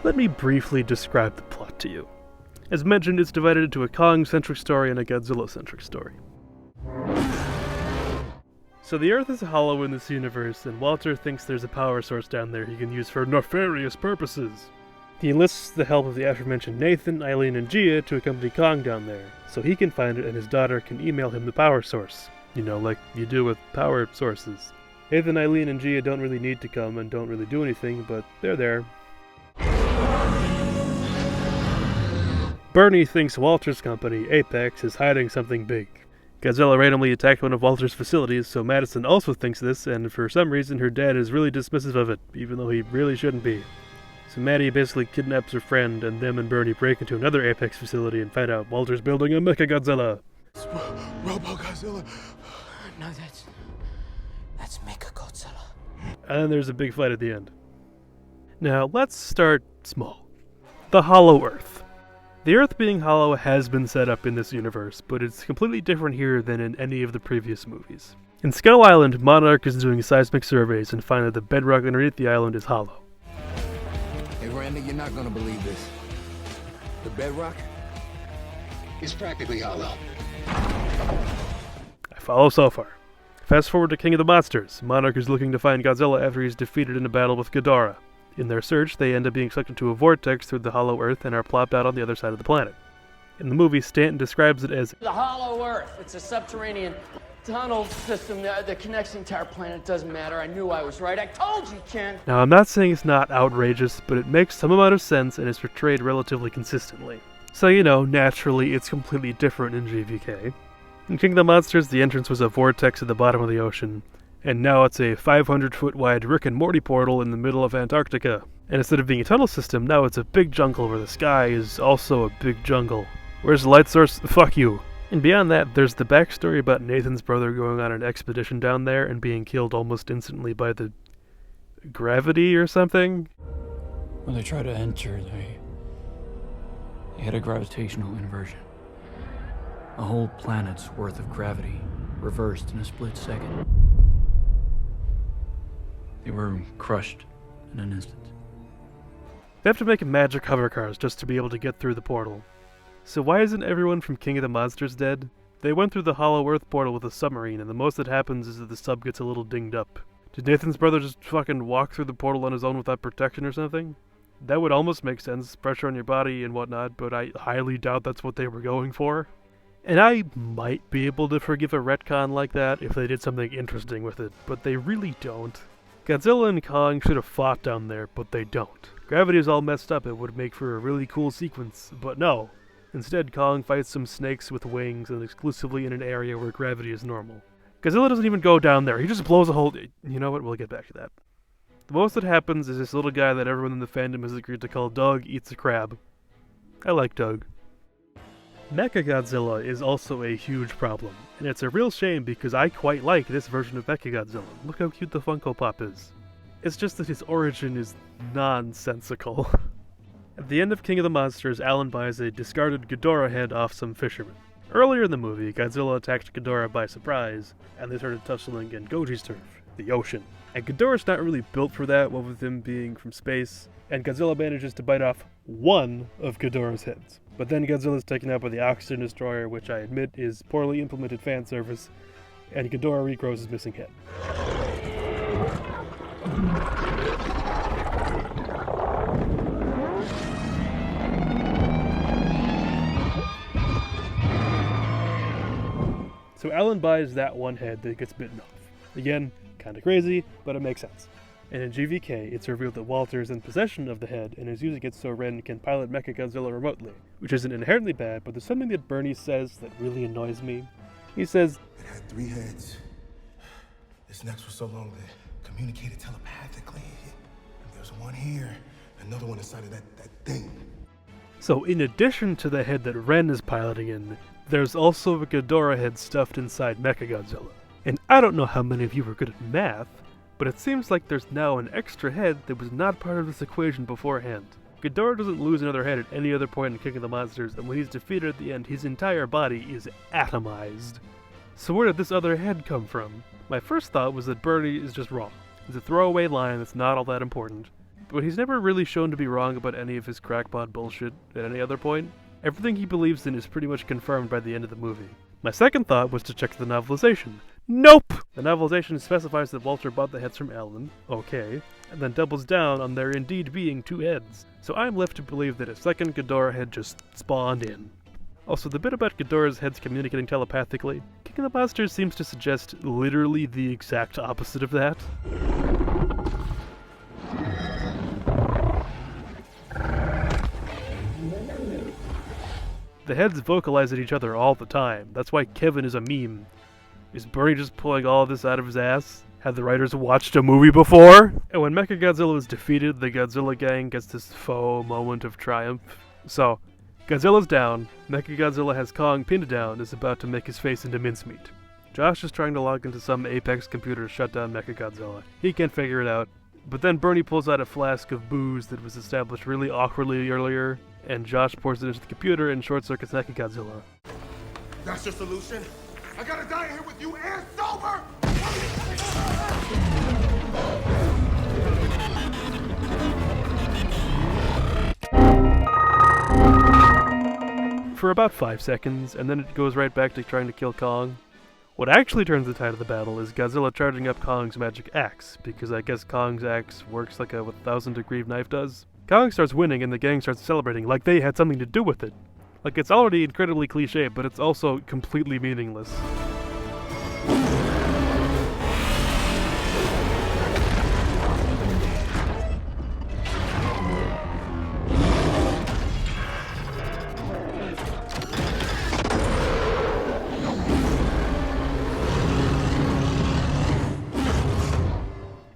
Let me briefly describe the plot to you. As mentioned, it's divided into a Kong-centric story and a Godzilla-centric story. So the Earth is hollow in this universe, and Walter thinks there's a power source down there he can use for nefarious purposes. He enlists the help of the aforementioned Nathan, Eileen, and Gia to accompany Kong down there, so he can find it and his daughter can email him the power source. You know, like you do with power sources. Nathan, Eileen, and Gia don't really need to come and don't really do anything, but they're there. Bernie thinks Walter's company, Apex, is hiding something big. Godzilla randomly attacked one of Walter's facilities, so Madison also thinks this, and for some reason her dad is really dismissive of it, even though he really shouldn't be. So Maddie basically kidnaps her friend, and them and Bernie break into another Apex facility and find out Walter's building a Mecha Godzilla. Robo Godzilla. No, that's Mecha Godzilla. And then there's a big fight at the end. Now, let's start small. The Hollow Earth. The Earth being hollow has been set up in this universe, but it's completely different here than in any of the previous movies. In Skull Island, Monarch is doing seismic surveys and find that the bedrock underneath the island is hollow. Hey Randy, you're not gonna believe this. The bedrock is practically hollow. I follow so far. Fast forward to King of the Monsters. Monarch is looking to find Godzilla after he's defeated in a battle with Ghidorah. In their search, they end up being sucked into a vortex through the hollow Earth and are plopped out on the other side of the planet. In the movie, Stanton describes it as the hollow Earth. It's a subterranean tunnel system that connects the entire planet. It doesn't matter. I knew I was right. I told you, Ken. Now, I'm not saying it's not outrageous, but it makes some amount of sense and is portrayed relatively consistently. So, you know, naturally, it's completely different in GVK. In King of the Monsters, the entrance was a vortex at the bottom of the ocean, and now it's a 500-foot wide Rick and Morty portal in the middle of Antarctica. And instead of being a tunnel system, now it's a big jungle where the sky is also a big jungle. Where's the light source? Fuck you. And beyond that, there's the backstory about Nathan's brother going on an expedition down there and being killed almost instantly by the gravity or something. When they tried to enter, they had a gravitational inversion. A whole planet's worth of gravity reversed in a split second. They were crushed in an instant. They have to make magic hover cars just to be able to get through the portal. So why isn't everyone from King of the Monsters dead? They went through the Hollow Earth portal with a submarine, and the most that happens is that the sub gets a little dinged up. Did Nathan's brother just fucking walk through the portal on his own without protection or something? That would almost make sense, pressure on your body and whatnot, but I highly doubt that's what they were going for. And I might be able to forgive a retcon like that if they did something interesting with it, but they really don't. Godzilla and Kong should have fought down there, but they don't. Gravity is all messed up, it would make for a really cool sequence, but no. Instead, Kong fights some snakes with wings and exclusively in an area where gravity is normal. Godzilla doesn't even go down there, he just blows a hole. You know what, we'll get back to that. The most that happens is this little guy that everyone in the fandom has agreed to call Doug eats a crab. I like Doug. Mecha Godzilla is also a huge problem, and it's a real shame because I quite like this version of Mecha Godzilla. Look how cute the Funko Pop is. It's just that his origin is nonsensical. At the end of King of the Monsters, Alan buys a discarded Ghidorah head off some fishermen. Earlier in the movie, Godzilla attacked Ghidorah by surprise, and they started tussling in Goji's turf, the ocean. And Ghidorah's not really built for that, what with him being from space, and Godzilla manages to bite off one of Ghidorah's heads. But then Godzilla's taken out by the Oxygen Destroyer, which I admit is poorly implemented fan service, and Ghidorah regrows his missing head. So Alan buys that one head that gets bitten off. Again, kinda crazy, but it makes sense. And in GVK, it's revealed that Walter is in possession of the head and is using it so Ren can pilot Mecha Godzilla remotely, which isn't inherently bad, but there's something that Bernie says that really annoys me. He says, "It had 3 heads. Its necks were so long that it communicated telepathically. And there's one here, another one inside of that thing." So in addition to the head that Ren is piloting in, there's also a Ghidorah head stuffed inside Mecha Godzilla. And I don't know how many of you are good at math, but it seems like there's now an extra head that was not part of this equation beforehand. Ghidorah doesn't lose another head at any other point in King of the Monsters, and when he's defeated at the end, his entire body is atomized. So where did this other head come from? My first thought was that Bernie is just wrong. It's a throwaway line that's not all that important. but he's never really shown to be wrong about any of his crackpot bullshit at any other point. Everything he believes in is pretty much confirmed by the end of the movie. My second thought was to check the novelization. Nope! The novelization specifies that Walter bought the heads from Alan, okay, and then doubles down on there indeed being 2 heads. So I'm left to believe that a second Ghidorah head just spawned in. Also, the bit about Ghidorah's heads communicating telepathically, King of the Monsters seems to suggest literally the exact opposite of that. The heads vocalize at each other all the time. That's why Kevin is a meme. Is Bernie just pulling all of this out of his ass? Had the writers watched a movie before? And when Mecha Godzilla is defeated, the Godzilla gang gets this faux moment of triumph. So, Godzilla's down, Mecha Godzilla has Kong pinned down and is about to make his face into mincemeat. Josh is trying to log into some Apex computer to shut down Mecha Godzilla. He can't figure it out. But then Bernie pulls out a flask of booze that was established really awkwardly earlier, and Josh pours it into the computer and short-circuits Mecha Godzilla. That's your solution? I gotta die here with you and sober! For about 5 seconds, and then it goes right back to trying to kill Kong. What actually turns the tide of the battle is Godzilla charging up Kong's magic axe, because I guess Kong's axe works like a 1000-degree knife does. Kong starts winning and the gang starts celebrating like they had something to do with it. Like, it's already incredibly cliche, but it's also completely meaningless.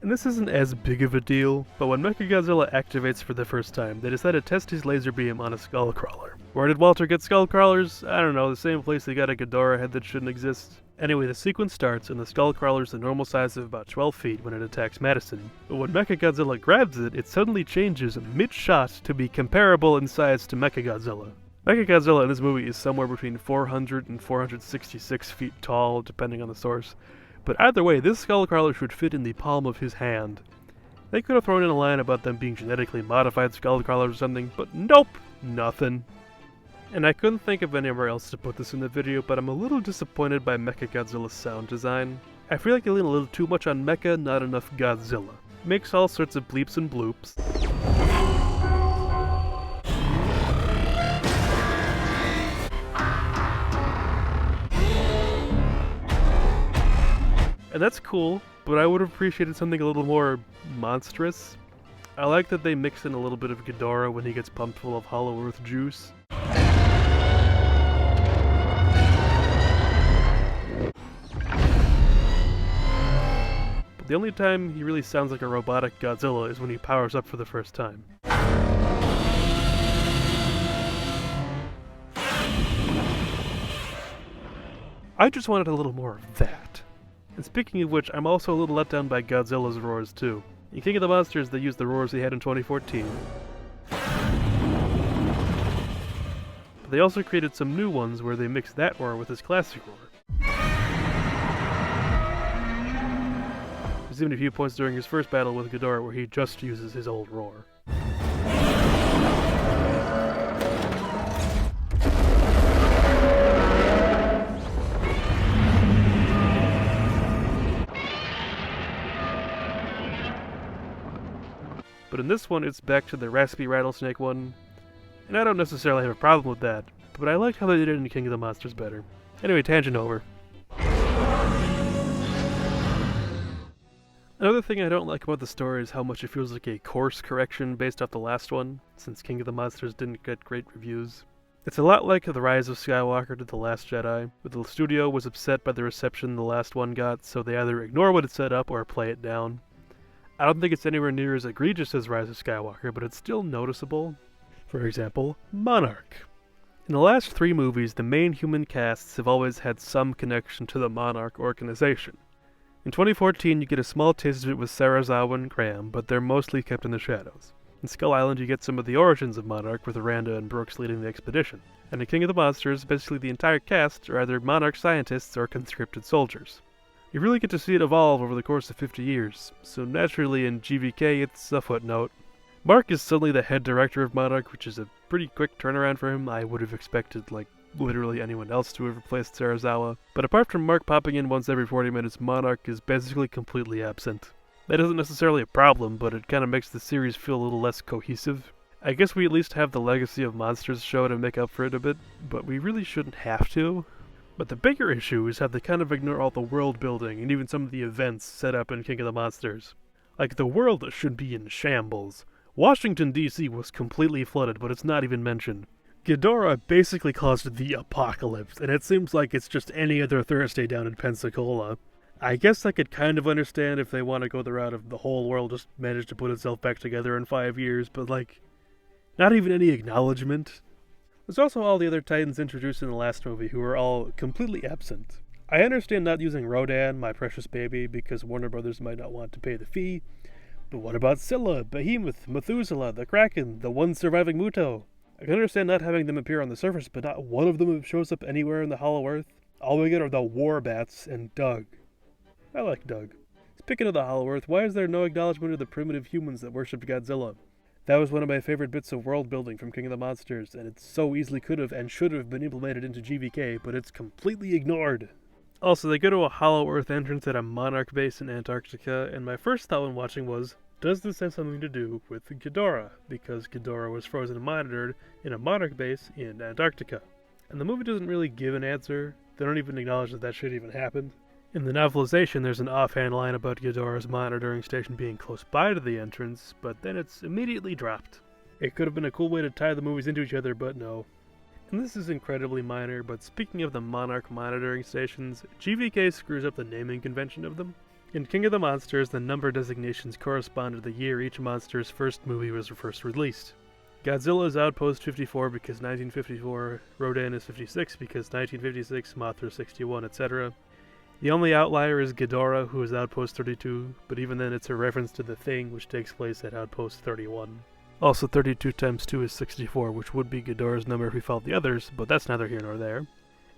And this isn't as big of a deal, but when Mechagodzilla activates for the first time, they decide to test his laser beam on a skullcrawler. Where did Walter get skullcrawlers? I don't know, the same place they got a Ghidorah head that shouldn't exist. Anyway, the sequence starts and the skullcrawler's the normal size of about 12 feet when it attacks Madison. But when Mechagodzilla grabs it, it suddenly changes mid-shot to be comparable in size to Mechagodzilla. Mechagodzilla in this movie is somewhere between 400 and 466 feet tall, depending on the source. But either way, this skullcrawler should fit in the palm of his hand. They could have thrown in a line about them being genetically modified skullcrawlers or something, but nope, nothing. And I couldn't think of anywhere else to put this in the video, but I'm a little disappointed by Mechagodzilla's sound design. I feel like they lean a little too much on Mecha, not enough Godzilla. Makes all sorts of bleeps and bloops. And that's cool, but I would have appreciated something a little more monstrous. I like that they mix in a little bit of Ghidorah when he gets pumped full of Hollow Earth juice. But the only time he really sounds like a robotic Godzilla is when he powers up for the first time. I just wanted a little more of that. And speaking of which, I'm also a little let down by Godzilla's roars too. In King of the Monsters, they used the roars he had in 2014. But they also created some new ones where they mixed that roar with his classic roar. There's even a few points during his first battle with Ghidorah where he just uses his old roar. But in this one, it's back to the raspy rattlesnake one, and I don't necessarily have a problem with that, but I liked how they did it in King of the Monsters better. Anyway, tangent over. Another thing I don't like about the story is how much it feels like a course correction based off the last one, since King of the Monsters didn't get great reviews. It's a lot like The Rise of Skywalker to The Last Jedi, where the studio was upset by the reception the last one got, so they either ignore what it set up or play it down. I don't think it's anywhere near as egregious as Rise of Skywalker, but it's still noticeable. For example, Monarch. In the last 3 movies, the main human casts have always had some connection to the Monarch organization. In 2014, you get a small taste of it with Sarazawa and Graham, but they're mostly kept in the shadows. In Skull Island, you get some of the origins of Monarch, with Randa and Brooks leading the expedition. And in King of the Monsters, basically the entire cast are either Monarch scientists or conscripted soldiers. You really get to see it evolve over the course of 50 years, so naturally in GVK it's a footnote. Mark is suddenly the head director of Monarch, which is a pretty quick turnaround for him. I would have expected, like, literally anyone else to have replaced Serizawa. But apart from Mark popping in once every 40 minutes, Monarch is basically completely absent. That isn't necessarily a problem, but it kind of makes the series feel a little less cohesive. I guess we at least have the Legacy of Monsters show to make up for it a bit, but we really shouldn't have to. But the bigger issue is how they kind of ignore all the world building and even some of the events set up in King of the Monsters. Like, the world should be in shambles. Washington, D.C. was completely flooded, but it's not even mentioned. Ghidorah basically caused the apocalypse, and it seems like it's just any other Thursday down in Pensacola. I guess I could kind of understand if they want to go the route of the whole world just managed to put itself back together in 5 years, but like, not even any acknowledgement. There's also all the other Titans introduced in the last movie who are all completely absent. I understand not using Rodan, my precious baby, because Warner Brothers might not want to pay the fee, but what about Scylla, Behemoth, Methuselah, the Kraken, the one surviving Muto? I can understand not having them appear on the surface, but not one of them shows up anywhere in the Hollow Earth. All we get are the War Bats and Doug. I like Doug. Speaking of the Hollow Earth, why is there no acknowledgement of the primitive humans that worshipped Godzilla? That was one of my favorite bits of world building from King of the Monsters, and it so easily could have and should have been implemented into GVK, but it's completely ignored. Also, they go to a Hollow Earth entrance at a Monarch base in Antarctica, and my first thought when watching was, does this have something to do with Ghidorah? Because Ghidorah was frozen and monitored in a Monarch base in Antarctica. And the movie doesn't really give an answer. They don't even acknowledge that that shit even happened. In the novelization, there's an offhand line about Ghidorah's monitoring station being close by to the entrance, but then it's immediately dropped. It could have been a cool way to tie the movies into each other, but no. And this is incredibly minor, but speaking of the Monarch monitoring stations, GVK screws up the naming convention of them. In King of the Monsters, the number designations correspond to the year each monster's first movie was first released. Godzilla is Outpost 54 because 1954, Rodan is 56 because 1956, Mothra 61, etc. The only outlier is Ghidorah, who is Outpost 32, but even then it's a reference to The Thing, which takes place at Outpost 31. Also, 32 times 2 is 64, which would be Ghidorah's number if we followed the others, but that's neither here nor there.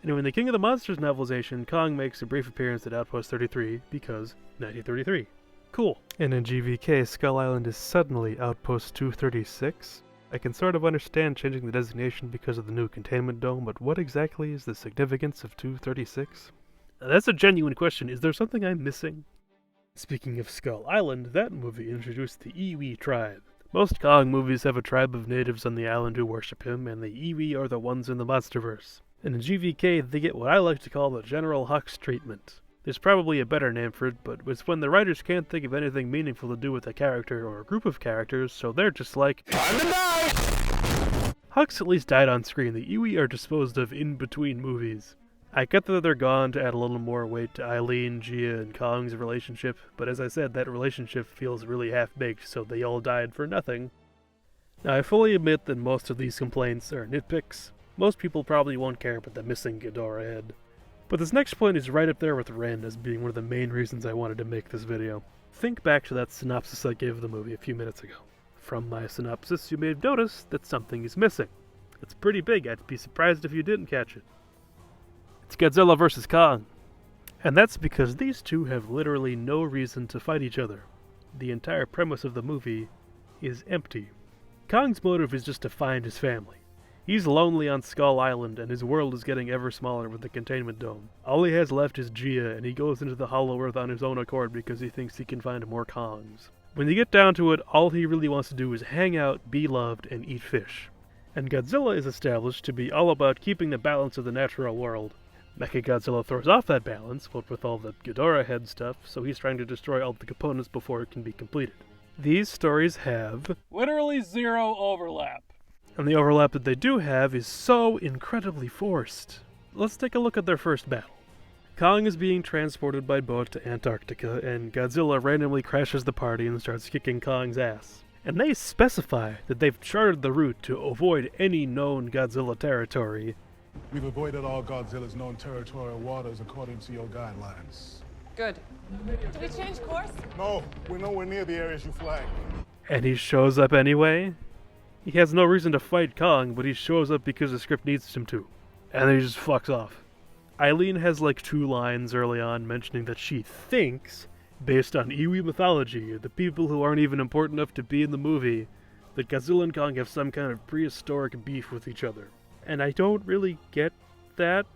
Anyway, in the King of the Monsters novelization, Kong makes a brief appearance at Outpost 33 because 1933. Cool. And in GVK, Skull Island is suddenly Outpost 236. I can sort of understand changing the designation because of the new containment dome, but what exactly is the significance of 236? Now, that's a genuine question. Is there something I'm missing? Speaking of Skull Island, that movie introduced the Iwi tribe. Most Kong movies have a tribe of natives on the island who worship him, and the Iwi are the ones in the Monsterverse. And in GVK, they get what I like to call the General Hux treatment. There's probably a better name for it, but it's when the writers can't think of anything meaningful to do with a character or a group of characters, so they're just like, time to die! Hux at least died on screen. The Iwi are disposed of in between movies. I get that they're gone to add a little more weight to Eileen, Gia, and Kong's relationship, but as I said, that relationship feels really half-baked, so they all died for nothing. Now, I fully admit that most of these complaints are nitpicks. Most people probably won't care about the missing Ghidorah head. But this next point is right up there with Ren as being one of the main reasons I wanted to make this video. Think back to that synopsis I gave of the movie a few minutes ago. From my synopsis, you may have noticed that something is missing. It's pretty big. I'd be surprised if you didn't catch it. It's Godzilla vs. Kong. And that's because these two have literally no reason to fight each other. The entire premise of the movie is empty. Kong's motive is just to find his family. He's lonely on Skull Island, and his world is getting ever smaller with the containment dome. All he has left is Gia, and he goes into the Hollow Earth on his own accord because he thinks he can find more Kongs. When you get down to it, all he really wants to do is hang out, be loved, and eat fish. And Godzilla is established to be all about keeping the balance of the natural world. Mecha Godzilla throws off that balance, what with all the Ghidorah head stuff, so he's trying to destroy all the components before it can be completed. These stories have literally zero overlap. And the overlap that they do have is so incredibly forced. Let's take a look at their first battle. Kong is being transported by boat to Antarctica, and Godzilla randomly crashes the party and starts kicking Kong's ass. And they specify that they've charted the route to avoid any known Godzilla territory. We've avoided all Godzilla's known territorial waters according to your guidelines. Good. Did we change course? No, we're nowhere near the areas you flagged. And he shows up anyway? He has no reason to fight Kong, but he shows up because the script needs him to. And then he just fucks off. Eileen has like 2 lines early on mentioning that she thinks, based on Iwi mythology, the people who aren't even important enough to be in the movie that Godzilla and Kong have some kind of prehistoric beef with each other. And I don't really get that.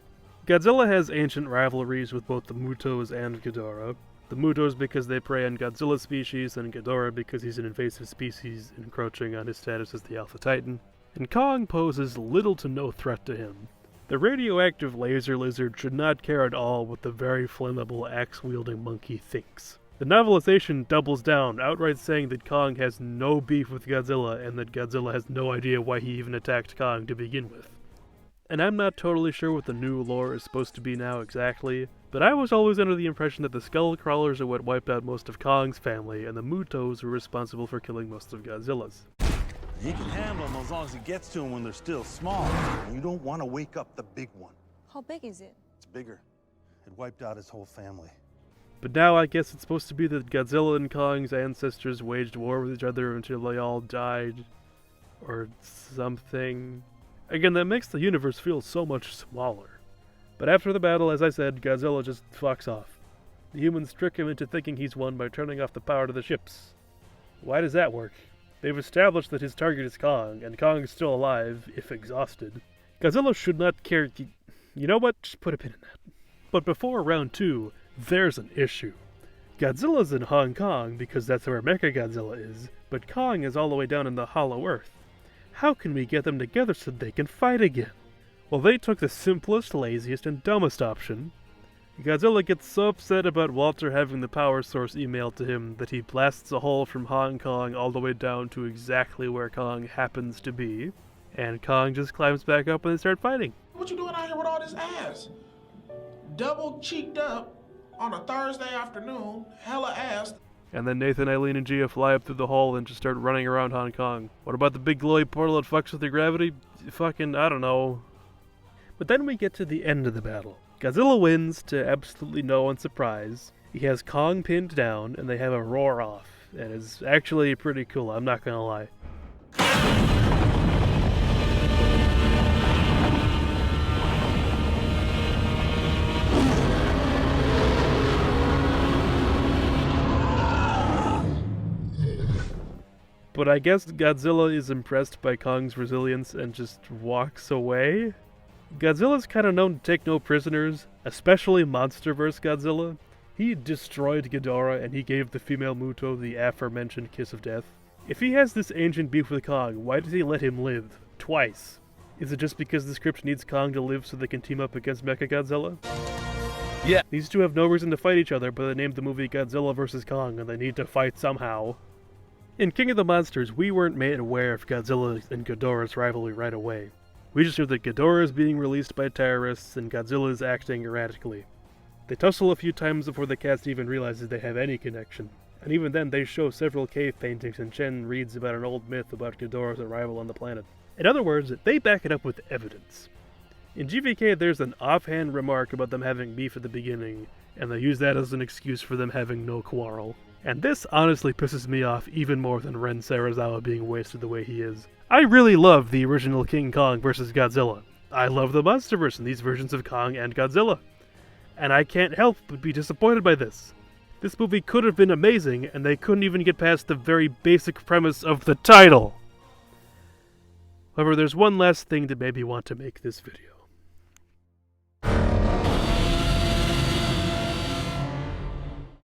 Godzilla has ancient rivalries with both the Mutos and Ghidorah. The Mutos because they prey on Godzilla's species, and Ghidorah because he's an invasive species encroaching on his status as the Alpha Titan. And Kong poses little to no threat to him. The radioactive laser lizard should not care at all what the very flammable axe-wielding monkey thinks. The novelization doubles down, outright saying that Kong has no beef with Godzilla and that Godzilla has no idea why he even attacked Kong to begin with. And I'm not totally sure what the new lore is supposed to be now exactly, but I was always under the impression that the Skull Crawlers are what wiped out most of Kong's family, and the Mutos were responsible for killing most of Godzilla's. He can handle them as long as he gets to them when they're still small. And you don't want to wake up the big one. How big is it? It's bigger. It wiped out his whole family. But now I guess it's supposed to be that Godzilla and Kong's ancestors waged war with each other until they all died. Or something. Again, that makes the universe feel so much smaller. But after the battle, as I said, Godzilla just fucks off. The humans trick him into thinking he's won by turning off the power to the ships. Why does that work? They've established that his target is Kong, and Kong is still alive, if exhausted. Godzilla should not care. You know what? Just put a pin in that. But before round 2, there's an issue. Godzilla's in Hong Kong because that's where Mecha Godzilla is, but Kong is all the way down in the Hollow Earth. How can we get them together so they can fight again? Well, they took the simplest, laziest, and dumbest option. Godzilla gets so upset about Walter having the power source emailed to him that he blasts a hole from Hong Kong all the way down to exactly where Kong happens to be, and Kong just climbs back up and they start fighting. What you doing out here with all this ass? Double cheeked up on a Thursday afternoon, hella ass. And then Nathan, Eileen, and Gia fly up through the hole and just start running around Hong Kong. What about the big glowy portal that fucks with the gravity? Fucking, I don't know. But then we get to the end of the battle. Godzilla wins, to absolutely no one's surprise. He has Kong pinned down, and they have a roar off. And it's actually pretty cool, I'm not gonna lie. But I guess Godzilla is impressed by Kong's resilience and just walks away? Godzilla's kinda known to take no prisoners, especially Monsterverse Godzilla. He destroyed Ghidorah and he gave the female Muto the aforementioned kiss of death. If he has this ancient beef with Kong, why does he let him live? Twice. Is it just because the script needs Kong to live so they can team up against Mecha Godzilla? Yeah. These two have no reason to fight each other, but they named the movie Godzilla vs. Kong and they need to fight somehow. In King of the Monsters, we weren't made aware of Godzilla and Ghidorah's rivalry right away. We just knew that Ghidorah is being released by terrorists and Godzilla is acting erratically. They tussle a few times before the cast even realizes they have any connection. And even then they show several cave paintings and Chen reads about an old myth about Ghidorah's arrival on the planet. In other words, they back it up with evidence. In GVK there's an offhand remark about them having beef at the beginning, and they use that as an excuse for them having no quarrel. And this honestly pisses me off even more than Ren Sarazawa being wasted the way he is. I really love the original King Kong vs. Godzilla. I love the Monsterverse in these versions of Kong and Godzilla. And I can't help but be disappointed by this. This movie could have been amazing, and they couldn't even get past the very basic premise of the title. However, there's one last thing that made me want to make this video.